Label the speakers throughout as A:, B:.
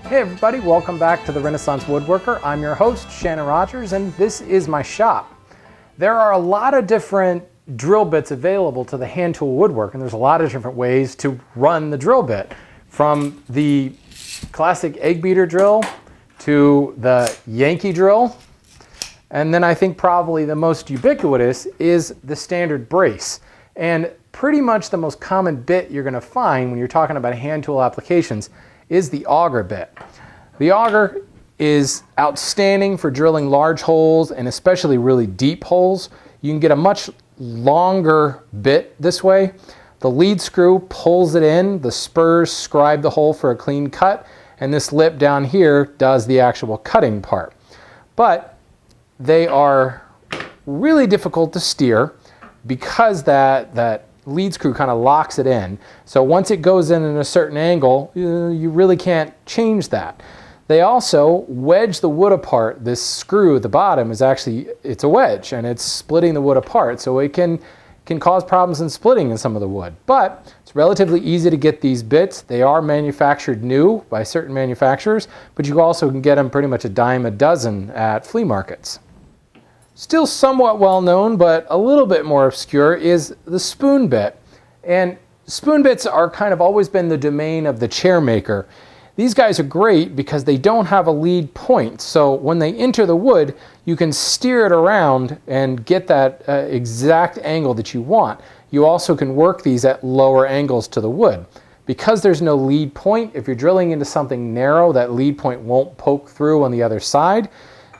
A: Hey everybody, welcome back to the Renaissance Woodworker. I'm your host, Shannon Rogers, and this is my shop. There are a lot of different drill bits available to the hand tool woodwork, and there's a lot of different ways to run the drill bit. From the classic egg beater drill to the Yankee drill, and then I think probably the most ubiquitous is the standard brace. And pretty much the most common bit you're going to find when you're talking about hand tool applications is the auger bit. The auger is outstanding for drilling large holes and especially really deep holes. You can get a much longer bit this way. The lead screw pulls it in, the spurs scribe the hole for a clean cut, and this lip down here does the actual cutting part. But they are really difficult to steer because that lead screw kind of locks it in. So once it goes in a certain angle, you really can't change that. They also wedge the wood apart. This screw at the bottom is actually, it's a wedge and it's splitting the wood apart. So it can cause problems in splitting in some of the wood. But it's relatively easy to get these bits. They are manufactured new by certain manufacturers, but you also can get them pretty much a dime a dozen at flea markets. Still somewhat well known, but a little bit more obscure, is the spoon bit. And spoon bits are kind of always been the domain of the chair maker. These guys are great because they don't have a lead point. So when they enter the wood, you can steer it around and get that exact angle that you want. You also can work these at lower angles to the wood. Because there's no lead point, if you're drilling into something narrow, that lead point won't poke through on the other side.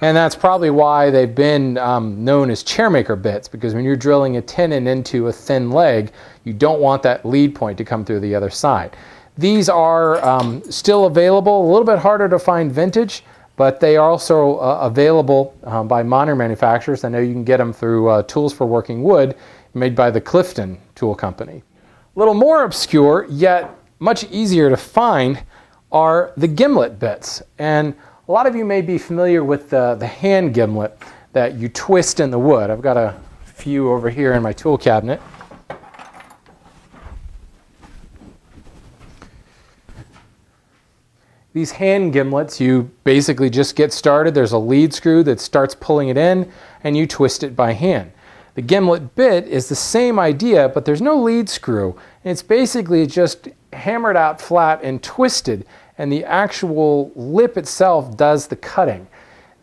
A: And that's probably why they've been known as chairmaker bits, because when you're drilling a tenon into a thin leg, you don't want that lead point to come through the other side. These are still available, a little bit harder to find vintage, but they are also available by modern manufacturers. I know you can get them through Tools for Working Wood, made by the Clifton Tool Company. A little more obscure, yet much easier to find, are the Gimlet Bits. And a lot of you may be familiar with the hand gimlet that you twist in the wood. I've got a few over here in my tool cabinet. These hand gimlets, you basically just get started. There's a lead screw that starts pulling it in, and you twist it by hand. The Gimlet Bit is the same idea, but there's no lead screw. It's basically just hammered out flat and twisted, and the actual lip itself does the cutting.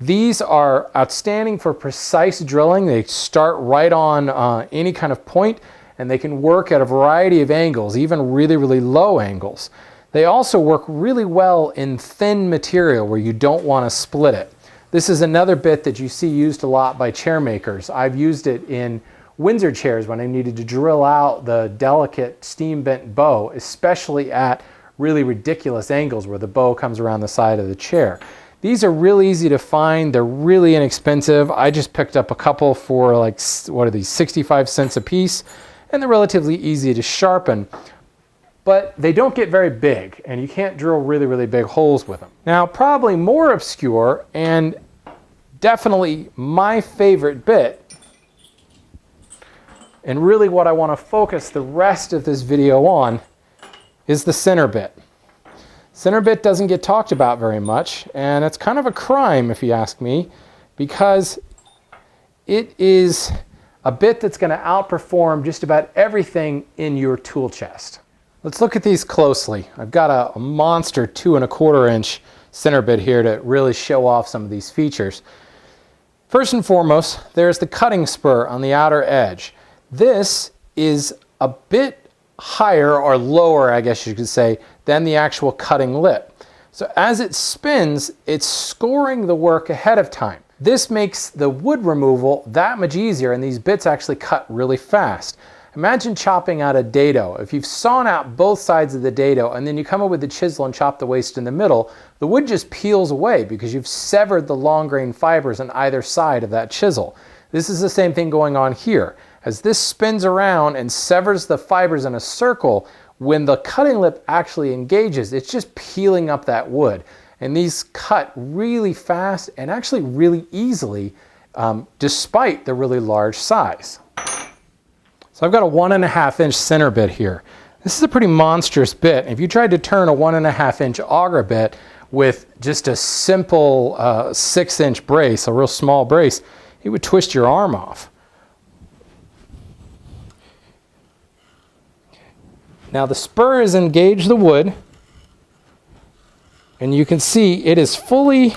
A: These are outstanding for precise drilling. They start right on any kind of point, and they can work at a variety of angles, even really, really low angles. They also work really well in thin material where you don't want to split it. This is another bit that you see used a lot by chair makers. I've used it in Windsor chairs when I needed to drill out the delicate steam bent bow, especially at really ridiculous angles where the bow comes around the side of the chair. These are really easy to find. They're really inexpensive. I just picked up a couple for like, what are these, 65 cents a piece, and they're relatively easy to sharpen. But they don't get very big, and you can't drill really, really big holes with them. Now, probably more obscure, and definitely my favorite bit, and really what I want to focus the rest of this video on, is the center bit. Center bit doesn't get talked about very much, and it's kind of a crime if you ask me, because it is a bit that's going to outperform just about everything in your tool chest. Let's look at these closely. I've got a monster 2¼ inch center bit here to really show off some of these features. First and foremost, there's the cutting spur on the outer edge. This is a bit higher or lower, I guess you could say, than the actual cutting lip. So as it spins, it's scoring the work ahead of time. This makes the wood removal that much easier, and these bits actually cut really fast. Imagine chopping out a dado. If you've sawn out both sides of the dado and then you come up with the chisel and chop the waste in the middle, the wood just peels away because you've severed the long grain fibers on either side of that chisel. This is the same thing going on here. As this spins around and severs the fibers in a circle, when the cutting lip actually engages, it's just peeling up that wood. And these cut really fast and actually really easily, despite the really large size. So I've got a 1½ inch center bit here. This is a pretty monstrous bit. If you tried to turn a 1½ inch auger bit with just a simple 6-inch brace, a real small brace, it would twist your arm off. Now the spur has engaged the wood, and you can see it is fully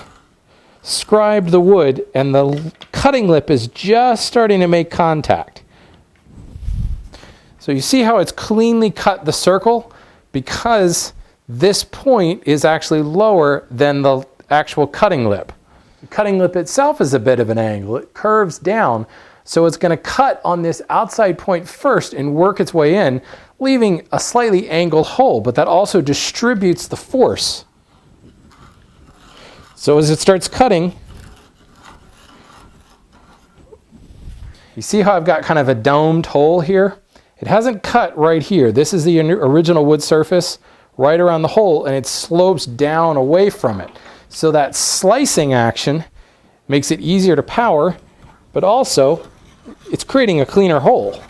A: scribed the wood, and the cutting lip is just starting to make contact. So you see how it's cleanly cut the circle, because this point is actually lower than the actual cutting lip. The cutting lip itself is a bit of an angle. It curves down, so it's going to cut on this outside point first and work its way in, leaving a slightly angled hole, but that also distributes the force. So as it starts cutting, you see how I've got kind of a domed hole here? It hasn't cut right here. This is the original wood surface right around the hole, and it slopes down away from it. So that slicing action makes it easier to power, but also it's creating a cleaner hole.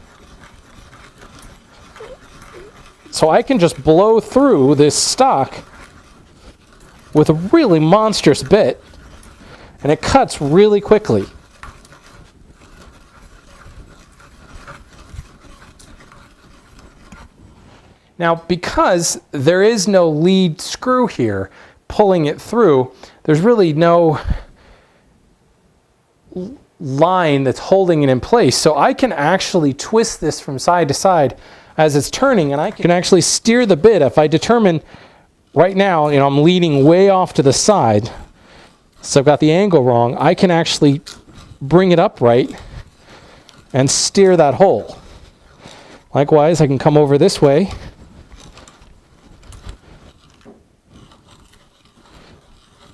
A: So I can just blow through this stock with a really monstrous bit, and it cuts really quickly. Now, because there is no lead screw here pulling it through, there's really no line that's holding it in place. So I can actually twist this from side to side as it's turning, and I can actually steer the bit. If I determine right now, I'm leaning way off to the side, so I've got the angle wrong, I can actually bring it upright and steer that hole. Likewise, I can come over this way.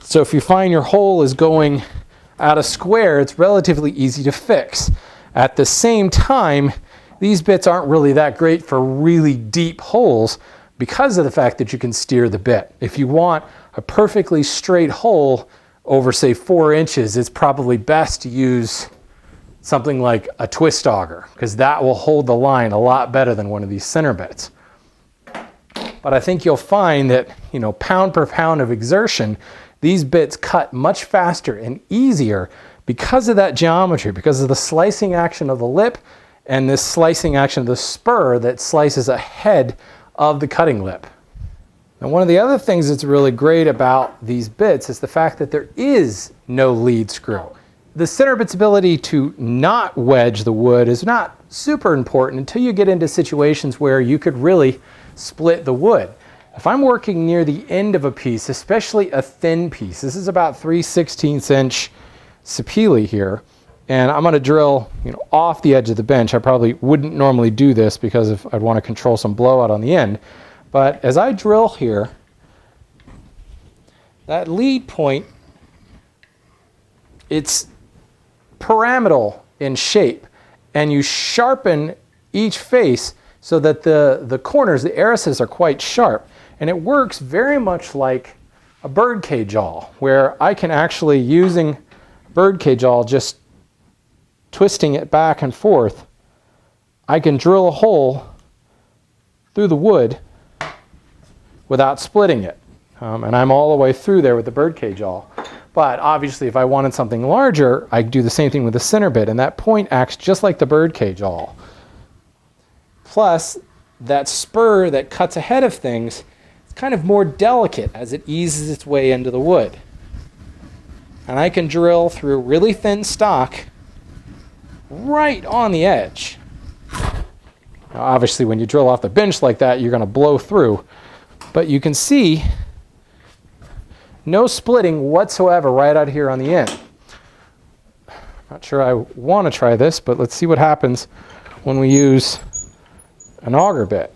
A: So if you find your hole is going out of square, it's relatively easy to fix. At the same time, these bits aren't really that great for really deep holes because of the fact that you can steer the bit. If you want a perfectly straight hole over, say, 4 inches, it's probably best to use something like a twist auger, because that will hold the line a lot better than one of these center bits. But I think you'll find that, pound per pound of exertion, these bits cut much faster and easier because of that geometry, because of the slicing action of the lip and this slicing action of the spur that slices ahead of the cutting lip. And one of the other things that's really great about these bits is the fact that there is no lead screw. The center bit's ability to not wedge the wood is not super important until you get into situations where you could really split the wood. If I'm working near the end of a piece, especially a thin piece, this is about 3/16 inch sapele here, and I'm going to drill off the edge of the bench. I probably wouldn't normally do this because I'd want to control some blowout on the end. But as I drill here, that lead point, it's pyramidal in shape, and you sharpen each face so that the corners, the irises, are quite sharp. And it works very much like a birdcage awl, where I can actually, using birdcage awl, just twisting it back and forth, I can drill a hole through the wood without splitting it. And I'm all the way through there with the birdcage awl. But obviously, if I wanted something larger, I do the same thing with the center bit, and that point acts just like the birdcage awl. Plus, that spur that cuts ahead of things, kind of more delicate as it eases its way into the wood. And I can drill through really thin stock right on the edge. Now, obviously, when you drill off the bench like that, you're going to blow through. But you can see no splitting whatsoever right out here on the end. Not sure I want to try this, but let's see what happens when we use an auger bit.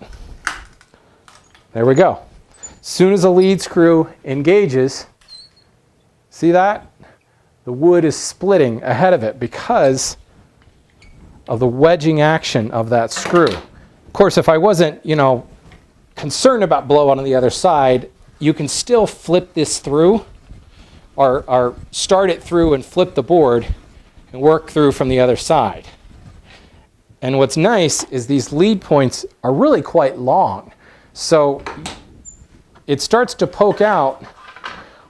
A: There we go. As soon as the lead screw engages, see that? The wood is splitting ahead of it because of the wedging action of that screw. Of course, if I wasn't, concerned about blowout on the other side, you can still flip this through or start it through and flip the board and work through from the other side. And what's nice is these lead points are really quite long. So it starts to poke out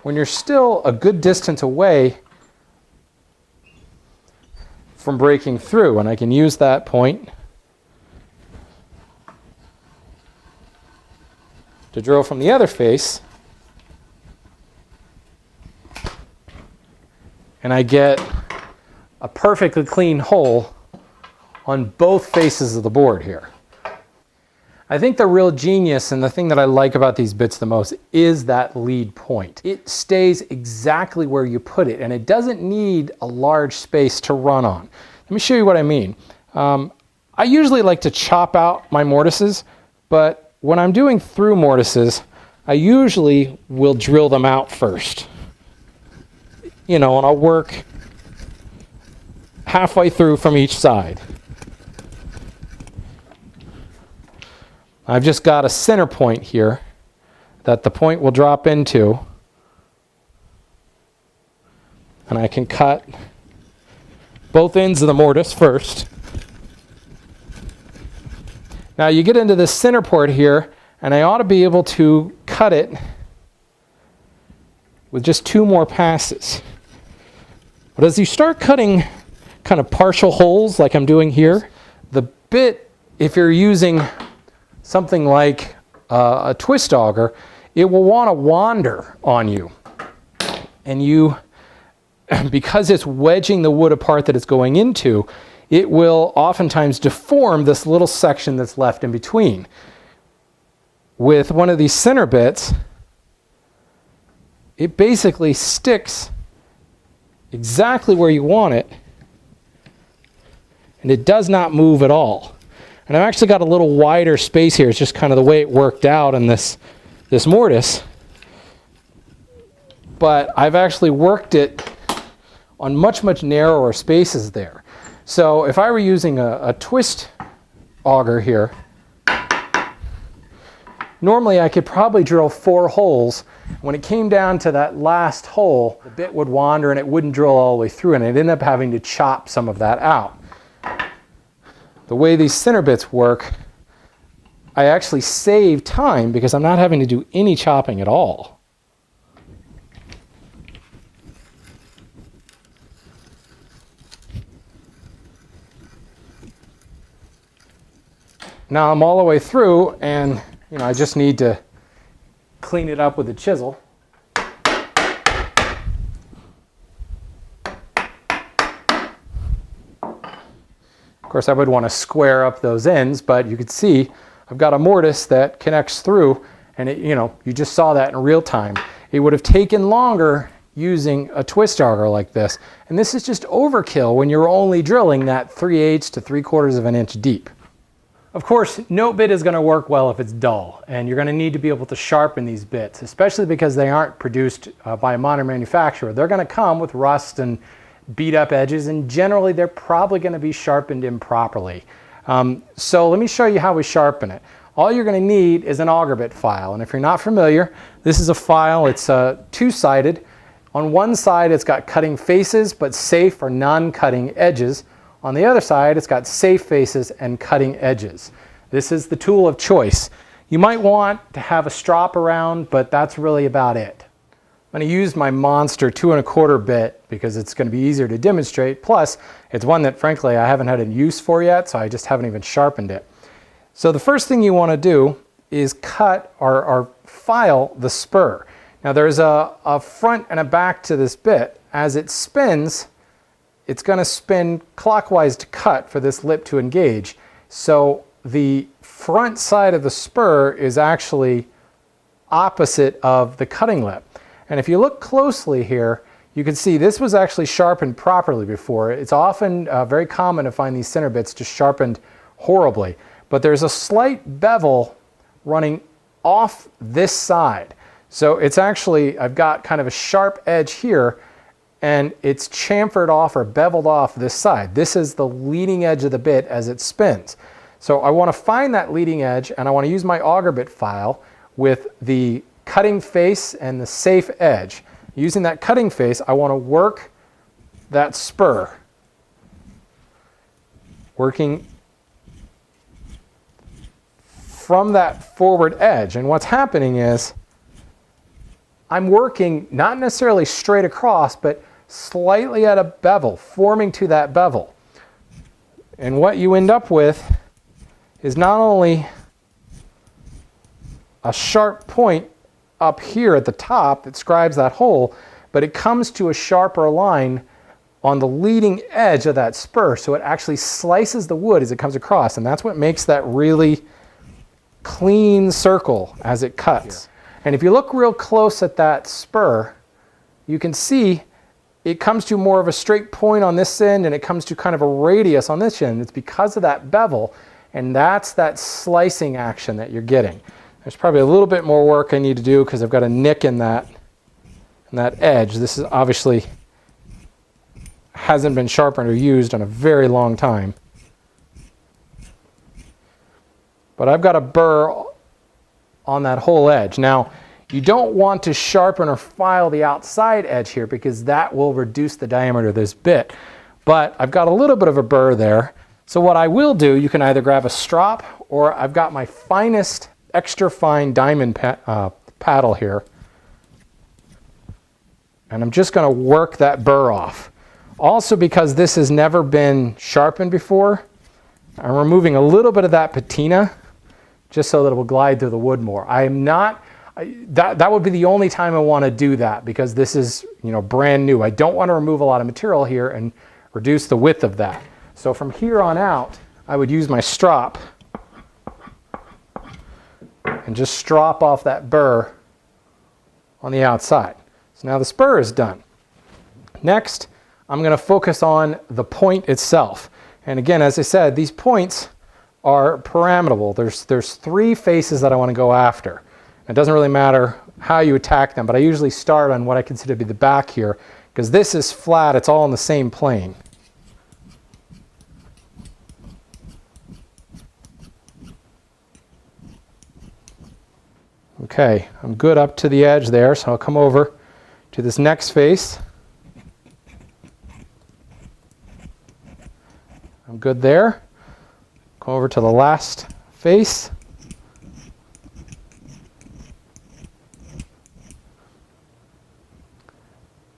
A: when you're still a good distance away from breaking through. And I can use that point to drill from the other face. And I get a perfectly clean hole on both faces of the board here. I think the real genius and the thing that I like about these bits the most is that lead point. It stays exactly where you put it, and it doesn't need a large space to run on. Let me show you what I mean. I usually like to chop out my mortises, but when I'm doing through mortises, I usually will drill them out first. You know, and I'll work halfway through from each side. I've just got a center point here that the point will drop into, and I can cut both ends of the mortise first. Now you get into this center port here, and I ought to be able to cut it with just 2 more passes. But as you start cutting kind of partial holes like I'm doing here, the bit, if you're using something like a twist auger, it will want to wander on you. And you, because it's wedging the wood apart that it's going into, it will oftentimes deform this little section that's left in between. With one of these center bits, it basically sticks exactly where you want it, and it does not move at all. And I've actually got a little wider space here. It's just kind of the way it worked out in this mortise. But I've actually worked it on much, much narrower spaces there. So if I were using a twist auger here, normally I could probably drill 4 holes. When it came down to that last hole, the bit would wander and it wouldn't drill all the way through, and I'd end up having to chop some of that out. The way these center bits work, I actually save time because I'm not having to do any chopping at all. Now I'm all the way through, and I just need to clean it up with a chisel. Of course, I would want to square up those ends, but you can see I've got a mortise that connects through, and you just saw that in real time. It would have taken longer using a twist auger like this, and this is just overkill when you're only drilling that 3/8 to 3/4 of an inch deep. Of course, no bit is going to work well if it's dull, and you're going to need to be able to sharpen these bits, especially because they aren't produced by a modern manufacturer. They're going to come with rust and beat up edges, and generally they're probably going to be sharpened improperly. So let me show you how we sharpen it. All you're going to need is an Auger Bit file, and if you're not familiar, this is a file. It's 2-sided. On one side it's got cutting faces but safe or non-cutting edges. On the other side it's got safe faces and cutting edges. This is the tool of choice. You might want to have a strop around, but that's really about it. I'm going to use my monster 2 1/4 bit because it's going to be easier to demonstrate. Plus, it's one that frankly I haven't had a use for yet, so I just haven't even sharpened it. So the first thing you want to do is cut or file the spur. Now there's a front and a back to this bit. As it spins, it's going to spin clockwise to cut for this lip to engage. So the front side of the spur is actually opposite of the cutting lip. And if you look closely here, you can see this was actually sharpened properly before. It's often very common to find these center bits just sharpened horribly. But there's a slight bevel running off this side. So it's actually, I've got kind of a sharp edge here, and it's chamfered off or beveled off this side. This is the leading edge of the bit as it spins. So I want to find that leading edge, and I want to use my Auger Bit file with the cutting face and the safe edge. Using that cutting face, I want to work that spur, working from that forward edge. And what's happening is I'm working not necessarily straight across, but slightly at a bevel, forming to that bevel. And what you end up with is not only a sharp point up here at the top that scribes that hole, but it comes to a sharper line on the leading edge of that spur, so it actually slices the wood as it comes across, and that's what makes that really clean circle as it cuts. Here. And if you look real close at that spur, you can see it comes to more of a straight point on this end, and it comes to kind of a radius on this end. It's because of that bevel, and that's that slicing action that you're getting. There's probably a little bit more work I need to do because I've got a nick in that edge. This is obviously hasn't been sharpened or used in a very long time. But I've got a burr on that whole edge. Now, you don't want to sharpen or file the outside edge here because that will reduce the diameter of this bit. But I've got a little bit of a burr there. So what I will do, you can either grab a strop, or I've got my finest extra fine diamond paddle here. And I'm just going to work that burr off. Also, because this has never been sharpened before, I'm removing a little bit of that patina just so that it will glide through the wood more. I am not, that would be the only time I want to do that because this is, brand new. I don't want to remove a lot of material here and reduce the width of that. So from here on out, I would use my strop and just strop off that burr on the outside. So now the spur is done. Next, I'm going to focus on the point itself. And again, as I said, these points are parameterable. There's three faces that I want to go after. It doesn't really matter how you attack them, but I usually start on what I consider to be the back here, because this is flat, it's all in the same plane. Okay, I'm good up to the edge there, so I'll come over to this next face. I'm good there. Go over to the last face.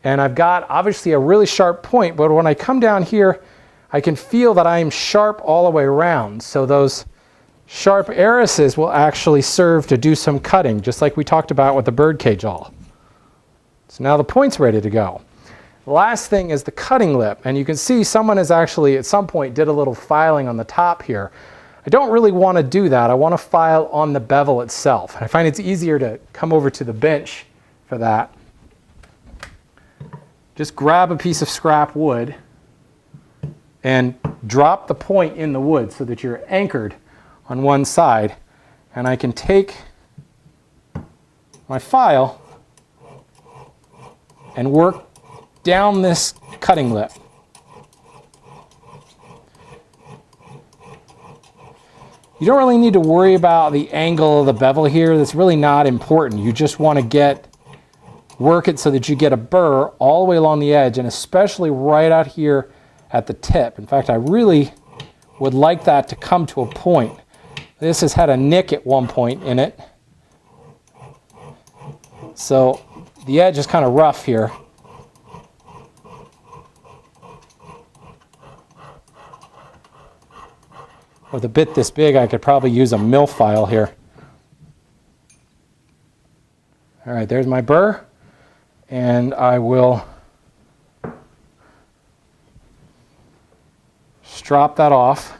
A: And I've got obviously a really sharp point, but when I come down here, I can feel that I am sharp all the way around. So those sharp irises will actually serve to do some cutting, just like we talked about with the birdcage awl. So now the point's ready to go. The last thing is the cutting lip, and you can see someone has actually at some point did a little filing on the top here. I don't really want to do that. I want to file on the bevel itself. I find it's easier to come over to the bench for that. Just grab a piece of scrap wood and drop the point in the wood so that you're anchored on one side, and I can take my file and work down this cutting lip. You don't really need to worry about the angle of the bevel here. That's really not important. You just want to work it so that you get a burr all the way along the edge, and especially right out here at the tip. In fact, I really would like that to come to a point. This has had a nick at one point in it, so the edge is kind of rough here. With a bit this big, I could probably use a mill file here. All right, there's my burr, and I will strop that off.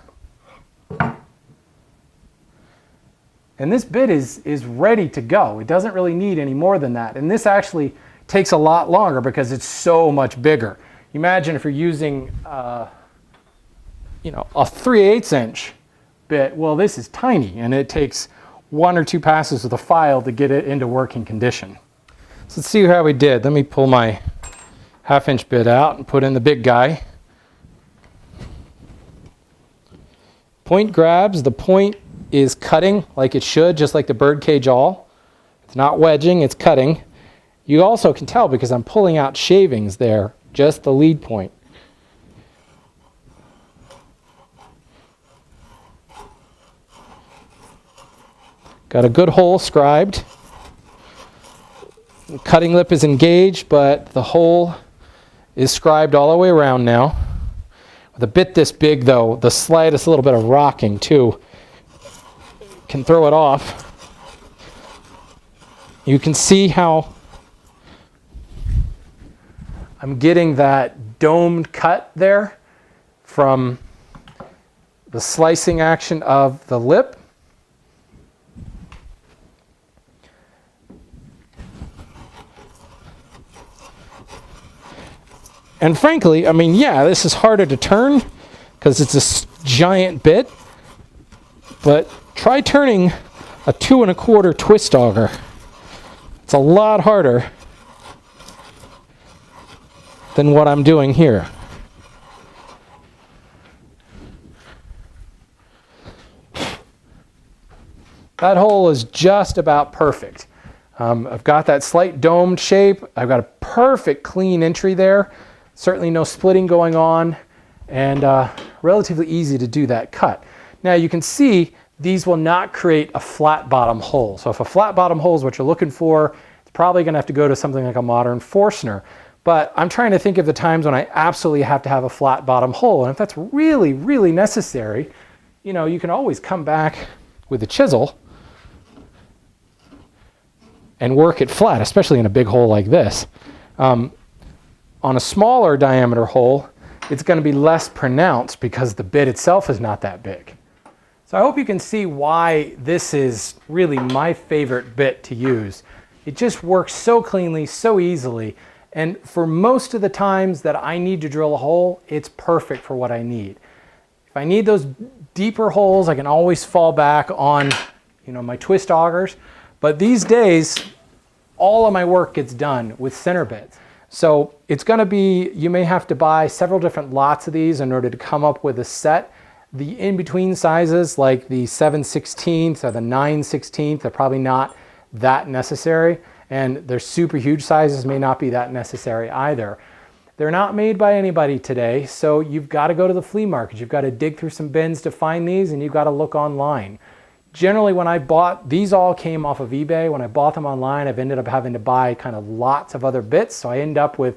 A: And this bit is ready to go. It doesn't really need any more than that. And this actually takes a lot longer because it's so much bigger. Imagine if you're using a 3/8 inch bit. Well, this is tiny, and it takes 1 or 2 passes with a file to get it into working condition. So let's see how we did. Let me pull my 1/2 inch bit out and put in the big guy. Point grabs. The point is cutting like it should, just like the birdcage awl. It's not wedging, it's cutting. You also can tell because I'm pulling out shavings there, just the lead point. Got a good hole scribed. The cutting lip is engaged, but the hole is scribed all the way around now. With a bit this big though, the slightest little bit of rocking too can throw it off. You can see how I'm getting that domed cut there from the slicing action of the lip. And frankly, I mean, yeah, this is harder to turn because it's a giant bit, but try turning a 2 1/4 twist auger. It's a lot harder than what I'm doing here. That hole is just about perfect. I've got that slight domed shape. I've got a perfect clean entry there. Certainly no splitting going on, and relatively easy to do that cut. Now you can see these will not create a flat bottom hole. So if a flat bottom hole is what you're looking for, it's probably gonna have to go to something like a modern Forstner. But I'm trying to think of the times when I absolutely have to have a flat bottom hole. And if that's really, really necessary, you know, you can always come back with a chisel and work it flat, especially in a big hole like this. On a smaller diameter hole, it's going to be less pronounced because the bit itself is not that big. So I hope you can see why this is really my favorite bit to use. It just works so cleanly, so easily, and for most of the times that I need to drill a hole, it's perfect for what I need. If I need those deeper holes, I can always fall back on, you know, my twist augers, but these days, all of my work gets done with center bits. So it's going to be, you may have to buy several different lots of these in order to come up with a set. The in-between sizes, like the 7/16 or the 9/16, they're probably not that necessary. And their super huge sizes may not be that necessary either. They're not made by anybody today, so you've got to go to the flea market. You've got to dig through some bins to find these, and you've got to look online. Generally, when I bought, these all came off of eBay. When I bought them online, I've ended up having to buy kind of lots of other bits. So I end up with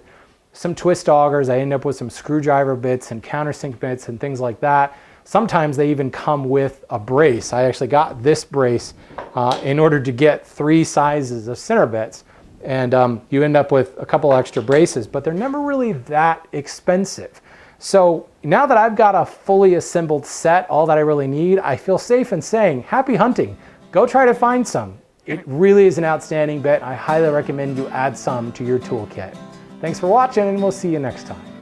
A: some twist augers. I end up with some screwdriver bits and countersink bits and things like that. Sometimes they even come with a brace. I actually got this brace in order to get 3 sizes of center bits. And you end up with a couple extra braces, but they're never really that expensive. So now that I've got a fully assembled set, all that I really need, I feel safe in saying, happy hunting. Go try to find some. It really is an outstanding bit. I highly recommend you add some to your toolkit. Thanks for watching, and we'll see you next time.